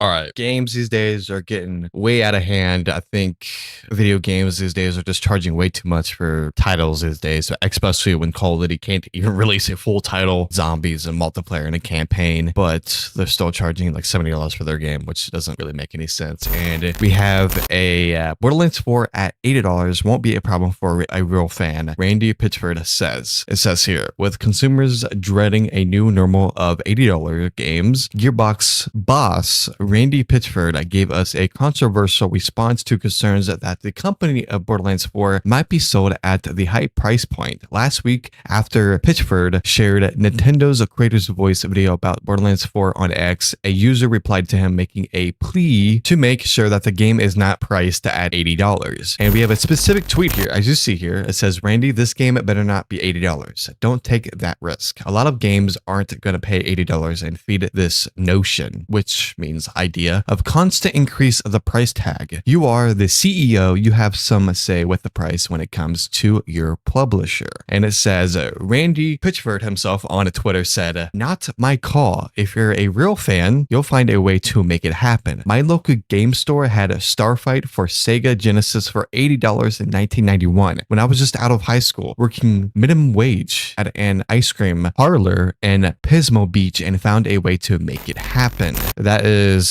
All right. Games these days are getting way out of hand. I think video games these days are just charging way too much for titles these days, especially when Call of Duty can't even release a full title, zombies and multiplayer in a campaign, but they're still charging like $70 for their game, which doesn't really make any sense. And we have a Borderlands 4 at $80 won't be a problem for a real fan. Randy Pitchford says, it says here, with consumers dreading a new normal of $80 games, Gearbox boss Randy Pitchford gave us a controversial response to concerns that the company of Borderlands 4 might be sold at the high price point. Last week, after Pitchford shared Nintendo's Creator's Voice video about Borderlands 4 on X, a user replied to him making a plea to make sure that the game is not priced at $80. And we have a specific tweet here, as you see here. It says, Randy, this game better not be $80. Don't take that risk. A lot of games aren't going to pay $80 and feed this notion, which means idea of constant increase of the price tag. You are the CEO. You have some say with the price when it comes to your publisher. And it says, Randy Pitchford himself on Twitter said, not my call. If you're a real fan, you'll find a way to make it happen. My local game store had a Starfight for Sega Genesis for $80 in 1991 when I was just out of high school, working minimum wage at an ice cream parlor in Pismo Beach, and found a way to make it happen. That is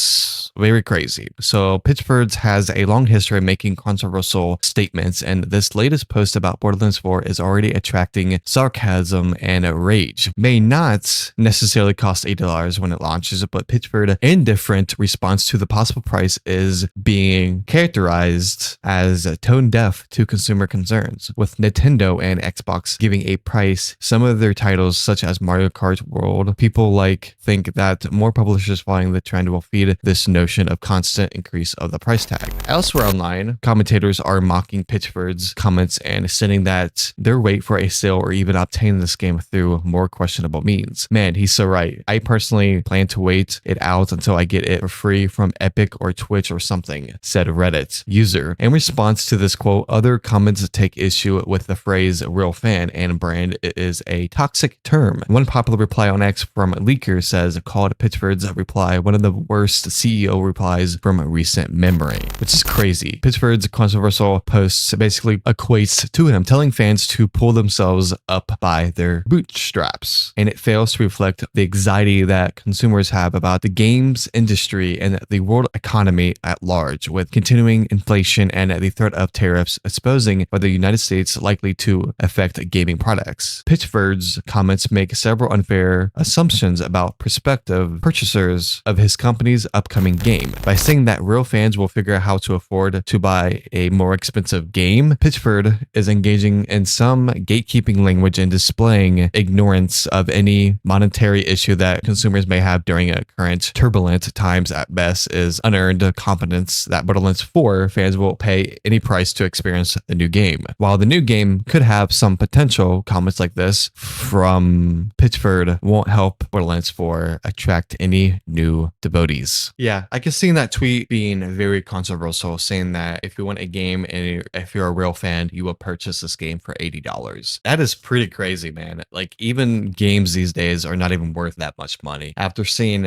very crazy. So Pitchford has a long history of making controversial statements, and this latest post about Borderlands 4 is already attracting sarcasm and rage. May not necessarily cost $80 when it launches, but Pitchford's indifferent response to the possible price is being characterized as tone deaf to consumer concerns, with Nintendo and Xbox giving a price some of their titles such as Mario Kart World. People think that more publishers following the trend will feed this notion of constant increase of the price tag. Elsewhere online, commentators are mocking Pitchford's comments and stating that they'll wait for a sale or even obtain this game through more questionable means. Man, he's so right. I personally plan to wait it out until I get it for free from Epic or Twitch or something, said Reddit user. In response to this quote, other comments take issue with the phrase real fan and brand is a toxic term. One popular reply on X from Leaker says, called Pitchford's reply one of the worst CEO replies from recent memory, which is crazy. Pitchford's controversial posts basically equates to him telling fans to pull themselves up by their bootstraps, and it fails to reflect the anxiety that consumers have about the games industry and the world economy at large, with continuing inflation and the threat of tariffs exposing by the United States likely to affect gaming products. Pitchford's comments make several unfair assumptions about prospective purchasers of his company's upcoming game. By saying that real fans will figure out how to afford to buy a more expensive game, Pitchford is engaging in some gatekeeping language and displaying ignorance of any monetary issue that consumers may have during a current turbulent times. At best is unearned confidence that Borderlands 4 fans will pay any price to experience the new game. While the new game could have some potential, comments like this from Pitchford won't help Borderlands 4 attract any new devotees. Yeah, I can see that tweet being very controversial, saying that if you want a game and if you're a real fan, you will purchase this game for $80. That is pretty crazy, man. Like, even games these days are not even worth that much money. After seeing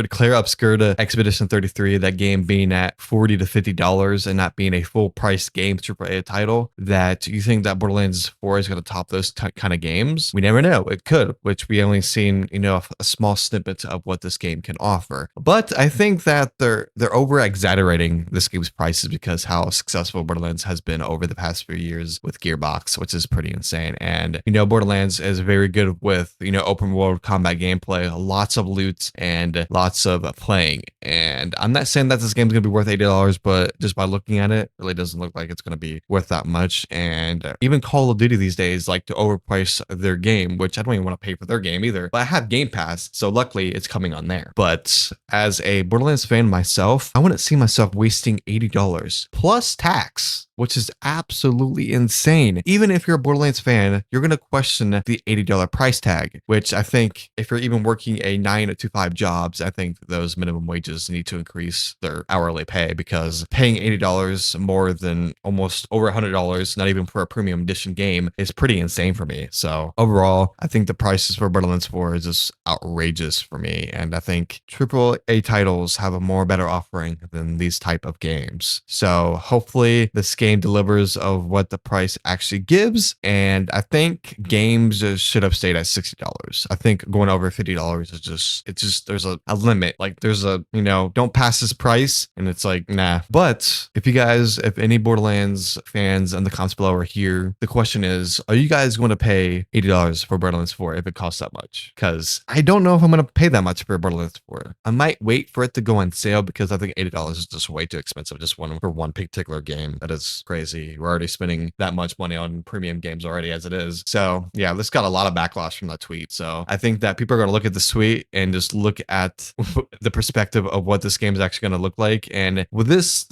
Claire Obscured Expedition 33, that game being at $40 to $50 and not being a full price game, AAA title, that you think that Borderlands 4 is going to top those kind of games? We never know. It could, which we only seen, a small snippet of what this game can offer. But I think that they're over exaggerating this game's prices because how successful Borderlands has been over the past few years with Gearbox, which is pretty insane. And Borderlands is very good with open world combat gameplay, lots of loot and lots of playing. And I'm not saying that this game's gonna be worth $80, but just by looking at it, it really doesn't look like it's gonna be worth that much. And even Call of Duty these days like to overprice their game, which I don't even want to pay for their game either. But I have Game Pass, so luckily it's coming on there. But as a Borderlands fan myself, I wouldn't see myself wasting $80 plus tax which is absolutely insane. Even if you're a Borderlands fan, you're going to question the $80 price tag, which I think if you're even working a 9 to 5 jobs, I think those minimum wages need to increase their hourly pay, because paying $80 more than almost over $100, not even for a premium edition game, is pretty insane for me. So overall, I think the prices for Borderlands 4 is just outrageous for me. And I think AAA titles have a more better offering than these type of games. So hopefully this game delivers of what the price actually gives. And I think games should have stayed at $60. I think going over $50 is just there's a limit. Like there's a, don't pass this price, and it's like, nah. But if any Borderlands fans in the comments below are here, the question is, are you guys going to pay $80 for Borderlands 4 if it costs that much? Because I don't know if I'm going to pay that much for Borderlands 4. I might wait for it to go on sale, because I think $80 is just way too expensive just for one particular game. That is crazy. We're already spending that much money on premium games already as it is. So yeah, this got a lot of backlash from that tweet. So I think that people are going to look at this tweet and just look at the perspective of what this game is actually going to look like. And with this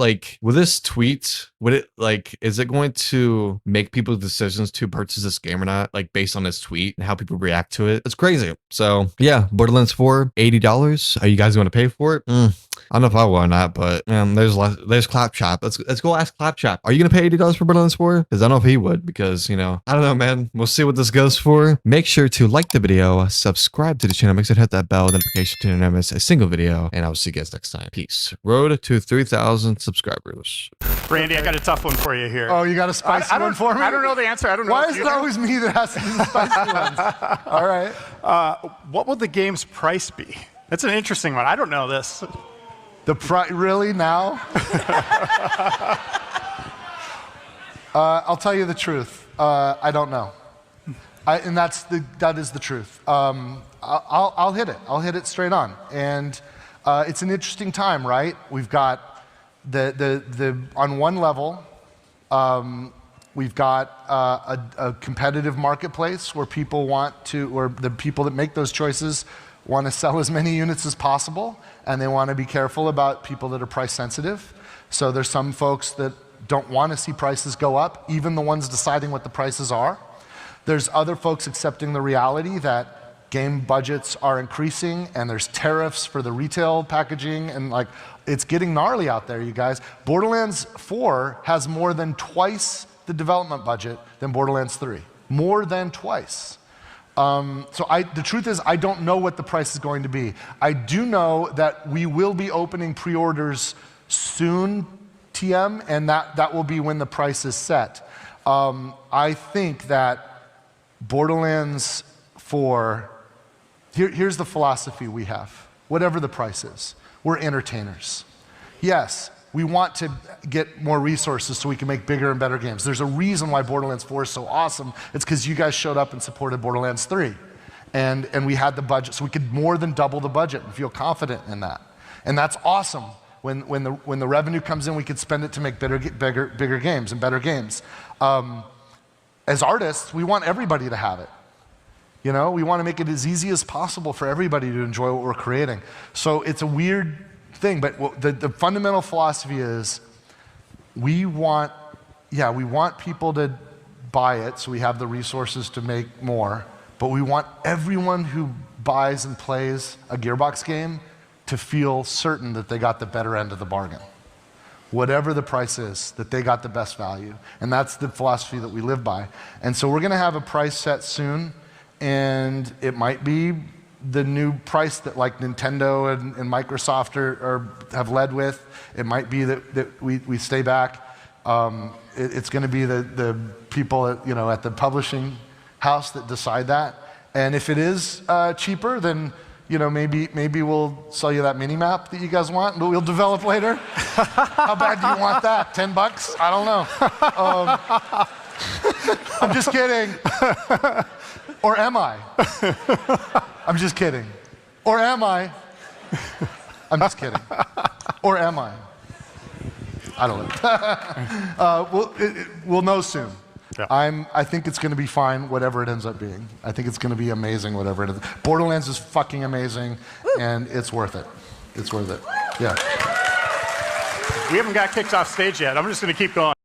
tweet, is it going to make people's decisions to purchase this game or not, like based on this tweet and how people react to it? It's crazy. So yeah, Borderlands 4, $80. Are you guys going to pay for it? I don't know if I will or not, but there's Claptrap. Let's go ask Claptrap. Are you gonna pay $80 for Borderlands 4? Because I don't know if he would, because I don't know, man. We'll see what this goes for. Make sure to like the video, subscribe to the channel, make sure to hit that bell notification to never miss a single video, and I will see you guys next time. Peace. Road to 3,000 subscribers. Randy, I got a tough one for you here. Oh, you got a spicy one for me? I don't know the answer. I don't know. Why is it always me that has to do the spicy ones? All right. What will the game's price be? That's an interesting one. I don't know this. Really now? I'll tell you the truth. I don't know. And that is the truth. I'll hit it. I'll hit it straight on. And it's an interesting time, right? We've got on one level, we've got a competitive marketplace where people or the people that make those choices want to sell as many units as possible, and they want to be careful about people that are price sensitive. So there's some folks that don't want to see prices go up, even the ones deciding what the prices are. There's other folks accepting the reality that game budgets are increasing, and there's tariffs for the retail packaging, and it's getting gnarly out there, you guys. Borderlands 4 has more than twice the development budget than Borderlands 3. More than twice. The truth is, I don't know what the price is going to be. I do know that we will be opening pre-orders soon, TM, and that will be when the price is set. I think that Borderlands 4, here's the philosophy we have. Whatever the price is, we're entertainers. Yes, we want to get more resources so we can make bigger and better games. There's a reason why Borderlands 4 is so awesome. It's because you guys showed up and supported Borderlands 3. And we had the budget, so we could more than double the budget and feel confident in that. And that's awesome. When the revenue comes in, we could spend it to make bigger games and better games. As artists, we want everybody to have it. We want to make it as easy as possible for everybody to enjoy what we're creating. So it's a weird thing, but the fundamental philosophy is we want people to buy it so we have the resources to make more, but we want everyone who buys and plays a Gearbox game to feel certain that they got the better end of the bargain. Whatever the price is, that they got the best value. And that's the philosophy that we live by. And so we're going to have a price set soon, and it might be the new price that Nintendo and Microsoft have led with. It might be that we stay back. It's going to be the people at the publishing house that decide that. And if it is cheaper, then maybe we'll sell you that mini map that you guys want, but we'll develop later. How bad do you want that? $10? I don't know. I'm just kidding. Or am I? I'm just kidding. Or am I? I'm just kidding. Or am I? I don't know. We'll know soon. Yeah. I think it's going to be fine, whatever it ends up being. I think it's going to be amazing, whatever it is. Borderlands is fucking amazing, and it's worth it. It's worth it. Yeah. We haven't got kicked off stage yet. I'm just going to keep going.